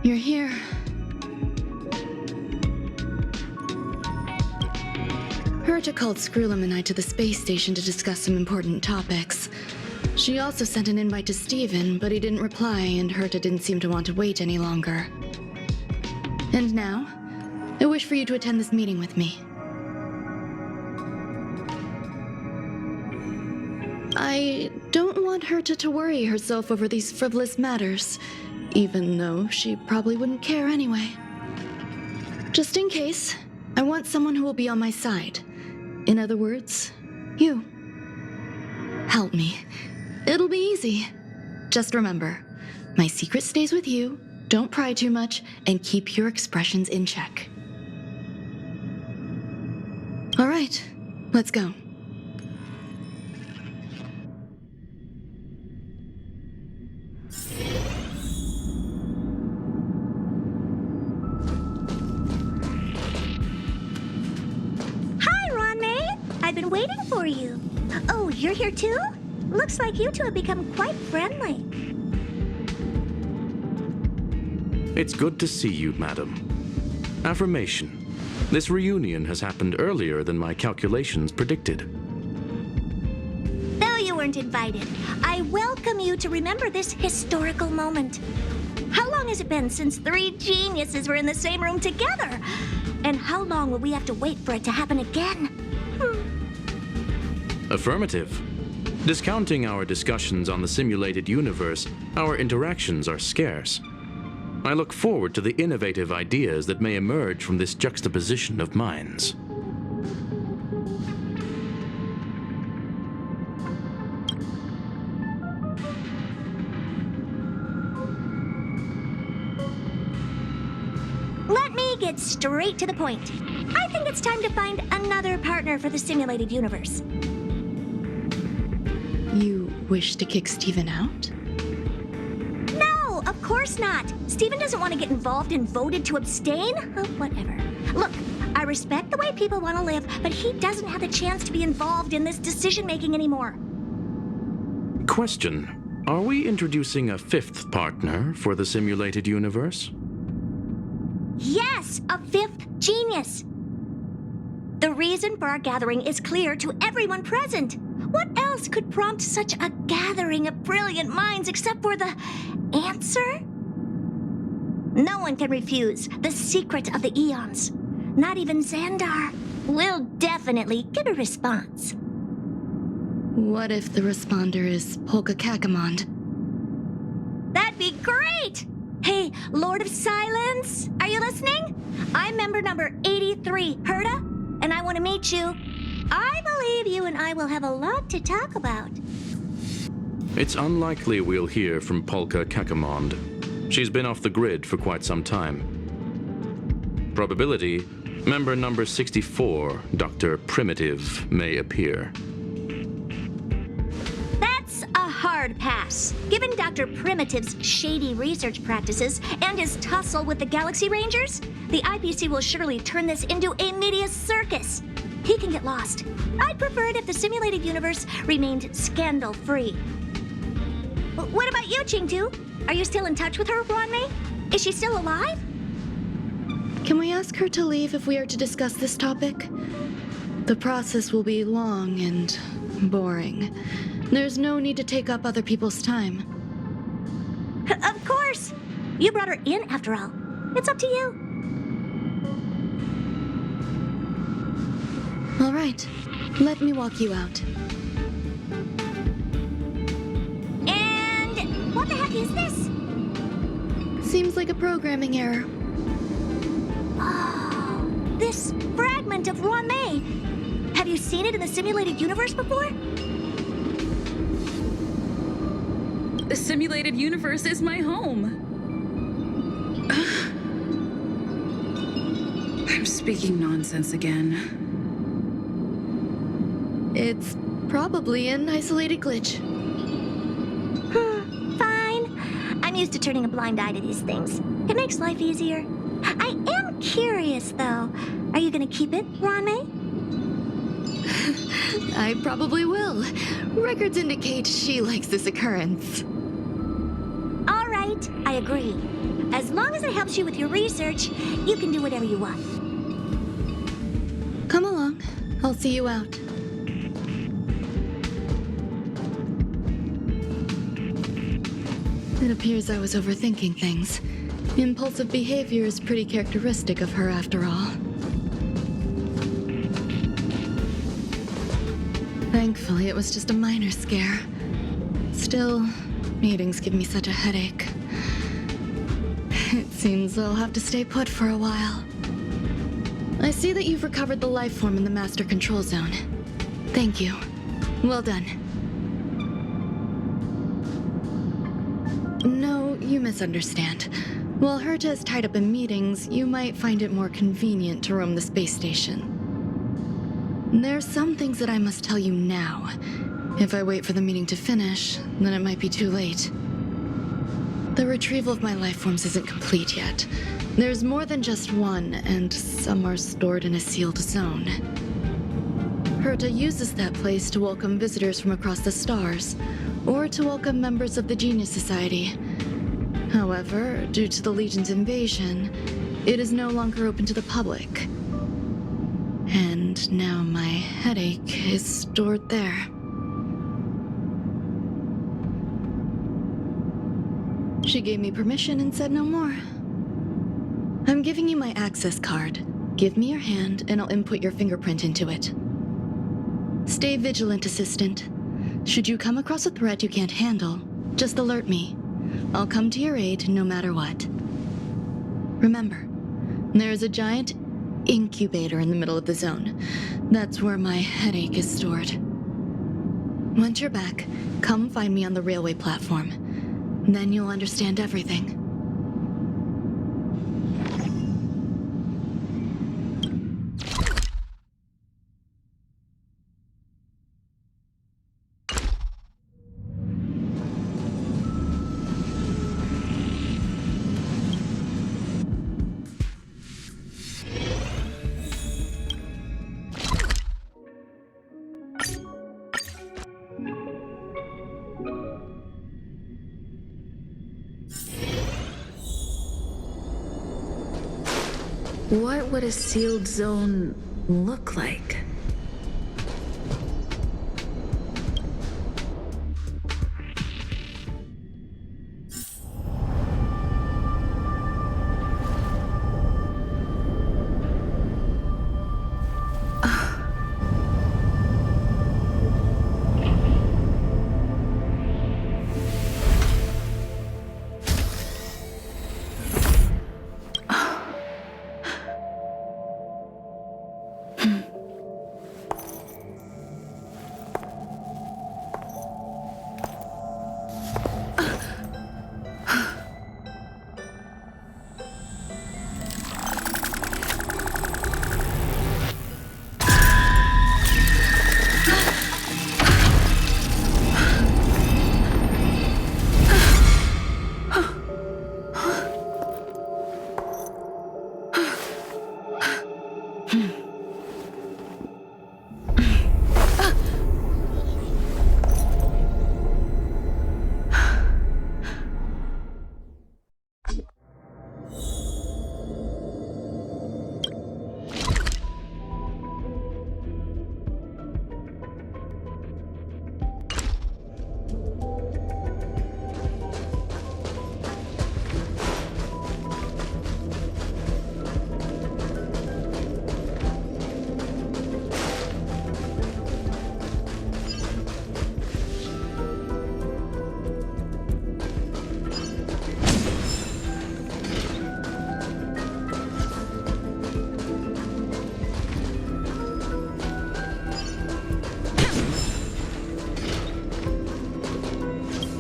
You're here. Herta called Skrullum and I to the space station to discuss some important topics. She also sent an invite to Steven, but he didn't reply, and Herta didn't seem to want to wait any longer. And now, I wish for you to attend this meeting with me. I don't want Herta to worry herself over these frivolous matters, even though she probably wouldn't care anyway. Just in case, I want someone who will be on my side. In other words, you. Help me. It'll be easy. Just remember, my secret stays with you, don't pry too much, and keep your expressions in check. All right, let's go. I've been waiting for you. Oh, you're here too? Looks like you two have become quite friendly. It's good to see you, madam. Affirmation. This reunion has happened earlier than my calculations predicted. Though you weren't invited, I welcome you to remember this historical moment. How long has it been since 3 geniuses were in the same room together? And how long will we have to wait for it to happen again? Affirmative. Discounting our discussions on the simulated universe, our interactions are scarce. I look forward to the innovative ideas that may emerge from this juxtaposition of minds. Let me get straight to the point. I think it's time to find another partner for the simulated universe. You wish to kick Steven out? No, of course not. Steven doesn't want to get involved and voted to abstain. Oh, whatever. Look, I respect the way people want to live, but he doesn't have the chance to be involved in this decision-making anymore. Question. Are we introducing a 5th partner for the simulated universe? Yes, a 5th genius. The reason for our gathering is clear to everyone present. What else could prompt such a gathering of brilliant minds except for the answer? No one can refuse the secret of the eons. Not even Xandar. We'll definitely get a response. What if the responder is Polka Kakamond? That'd be great! Hey, Lord of Silence, are you listening? I'm member number 83, Herta, and I want to meet you. I believe you and I will have a lot to talk about. It's unlikely we'll hear from Polka Kakamond. She's been off the grid for quite some time. Probability, member number 64, Dr. Primitive, may appear. That's a hard pass. Given Dr. Primitive's shady research practices and his tussle with the Galaxy Rangers, the IPC will surely turn this into a media circus. He can get lost. I'd prefer it if the simulated universe remained scandal-free. What about you, Chingtu? Are you still in touch with her, Ronmei? Is she still alive? Can we ask her to leave if we are to discuss this topic? The process will be long and boring. There's no need to take up other people's time. Of course! You brought her in, after all. It's up to you. All right, let me walk you out. And what the heck is this? Seems like a programming error. Oh, this fragment of Ronmei. Have you seen it in the simulated universe before? The simulated universe is my home. I'm speaking nonsense again. It's probably an isolated glitch. Fine. I'm used to turning a blind eye to these things. It makes life easier. I am curious, though. Are you gonna keep it, Ronmei? I probably will. Records indicate she likes this occurrence. All right. right? I agree. As long as it helps you with your research, you can do whatever you want. Come along. I'll see you out. It appears I was overthinking things. Impulsive behavior is pretty characteristic of her after all. Thankfully, it was just a minor scare. Still, meetings give me such a headache. It seems I'll have to stay put for a while. I see that you've recovered the life form in the Master Control Zone. Thank you. Well done. No, you misunderstand. While Herta is tied up in meetings, you might find it more convenient to roam the space station. There's some things that I must tell you now. If I wait for the meeting to finish, then it might be too late. The retrieval of my life forms isn't complete yet. There's more than just one, and some are stored in a sealed zone. Herta uses that place to welcome visitors from across the stars, or to welcome members of the Genius Society. However, due to the Legion's invasion, it is no longer open to the public. And now my headache is stored there. She gave me permission and said no more. I'm giving you my access card. Give me your hand and I'll input your fingerprint into it. Stay vigilant, Assistant. Should you come across a threat you can't handle, just alert me. I'll come to your aid no matter what. Remember, there is a giant incubator in the middle of the zone. That's where my headache is stored. Once you're back, come find me on the railway platform. Then you'll understand everything. What would a sealed zone look like?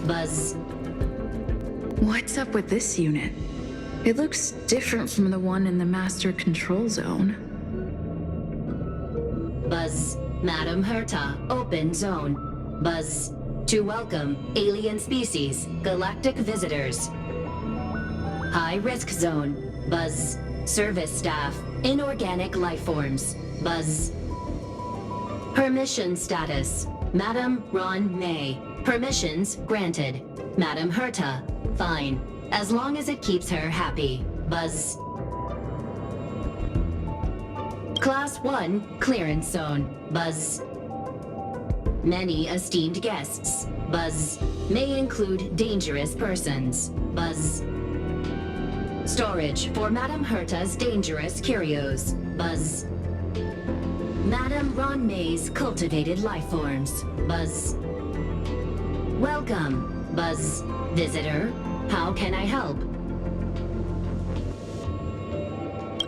Buzz. What's up with this unit? It looks different from the one in the Master Control Zone. Buzz. Madam Herta, open zone. Buzz. To welcome alien species, galactic visitors. High risk zone. Buzz. Service staff, inorganic life forms. Buzz. Permission status. Madam Ron May. Permissions granted. Madam Herta, fine. as long as it keeps her happy. Buzz. Class 1 clearance zone. Buzz. Many esteemed guests. Buzz. May include dangerous persons. Buzz. Storage for Madame Herta's dangerous curios. Buzz. Madame Ron May's cultivated life forms. Buzz. Welcome, Buzz. Visitor, how can I help?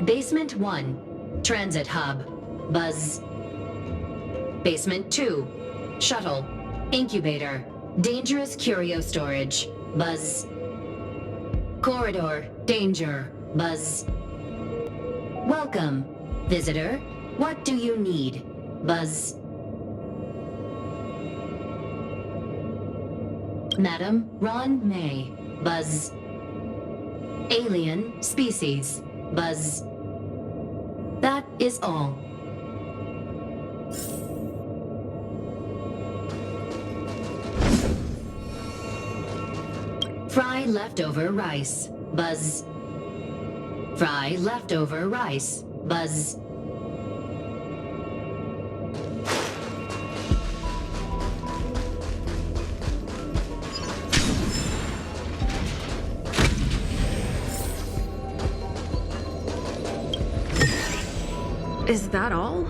Basement 1, Transit Hub. Buzz. Basement 2, Shuttle. Incubator. Dangerous curio storage. Buzz. Corridor. Danger. Buzz. Welcome, visitor. What do you need? Buzz. Madam Ron May. Buzz. Alien species. Buzz. That is all. Fry leftover rice. Buzz. Fry leftover rice. Buzz. Is that all?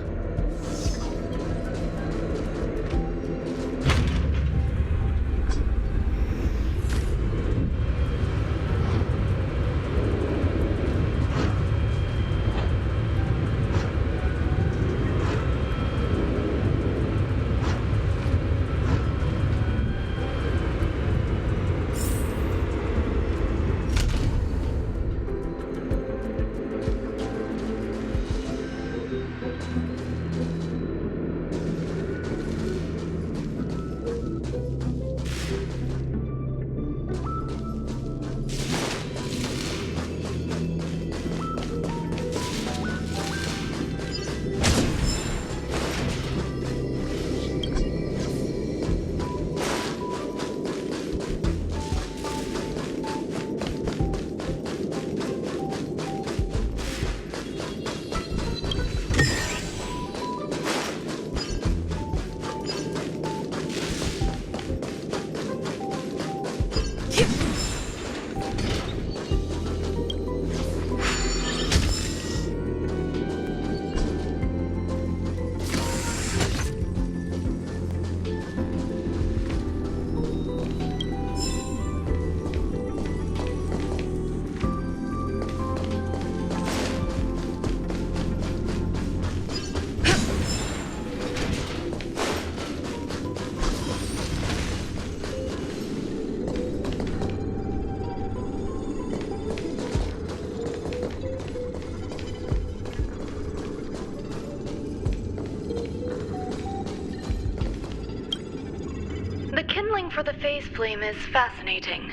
The kindling for the phase flame is fascinating.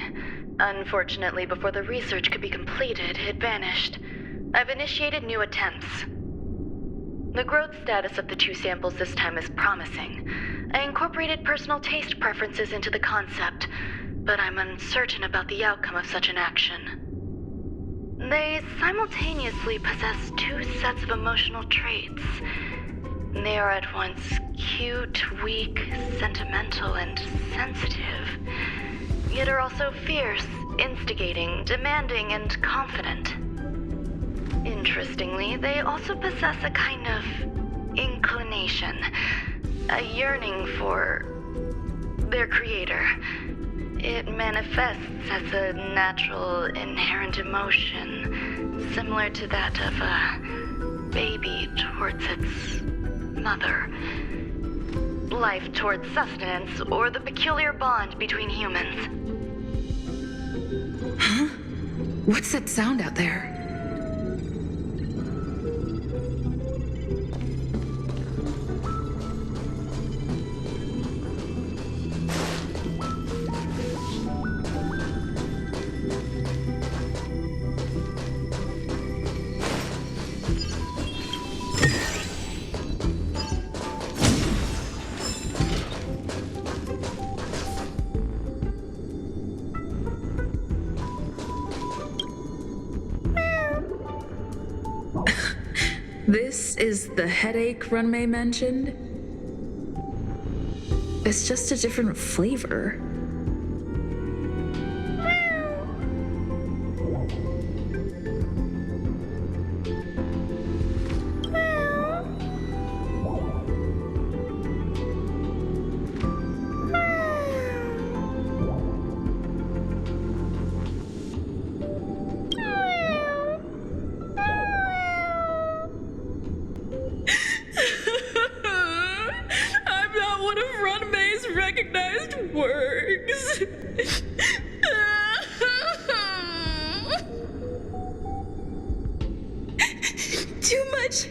Unfortunately, before the research could be completed, it vanished. I've initiated new attempts. The growth status of the two samples this time is promising. I incorporated personal taste preferences into the concept, but I'm uncertain about the outcome of such an action. They simultaneously possess two sets of emotional traits. They are at once cute, weak, sentimental, and sensitive, yet are also fierce, instigating, demanding, and confident. Interestingly, they also possess a kind of inclination, a yearning for their creator. It manifests as a natural, inherent emotion, similar to that of a baby towards its mother. Life towards sustenance, or the peculiar bond between humans. Huh? What's that sound out there? This is the headache Runmei mentioned? It's just a different flavor. I'm not one of Runmei's recognized works. Too much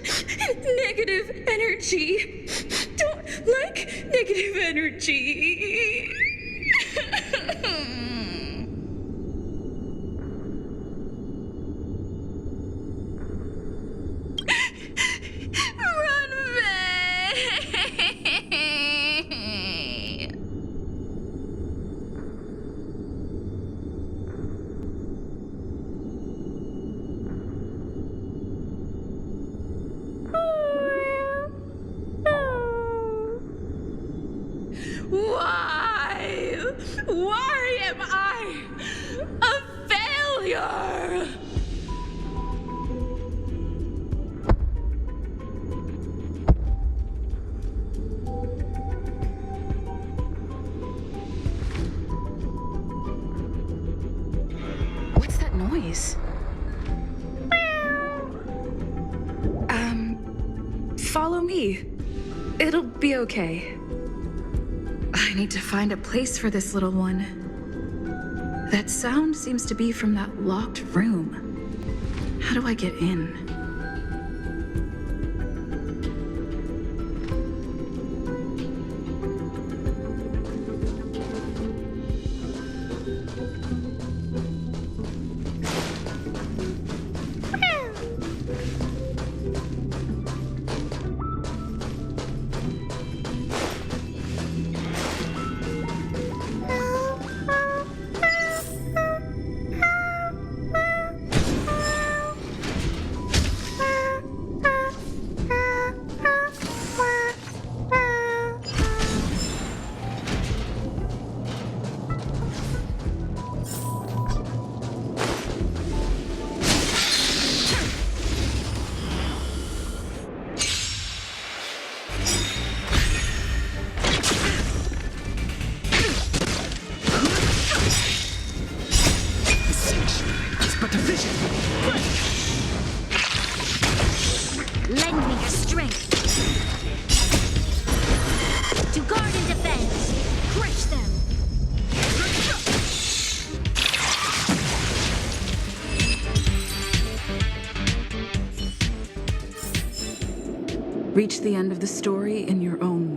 negative energy. Don't like negative energy. Runmei! Why? Why am I a failure? What's that noise? Follow me. It'll be okay. I need to find a place for this little one. That sound seems to be from that locked room. How do I get in? Lend me your strength. To guard and defend. Crush them. Reach the end of the story in your own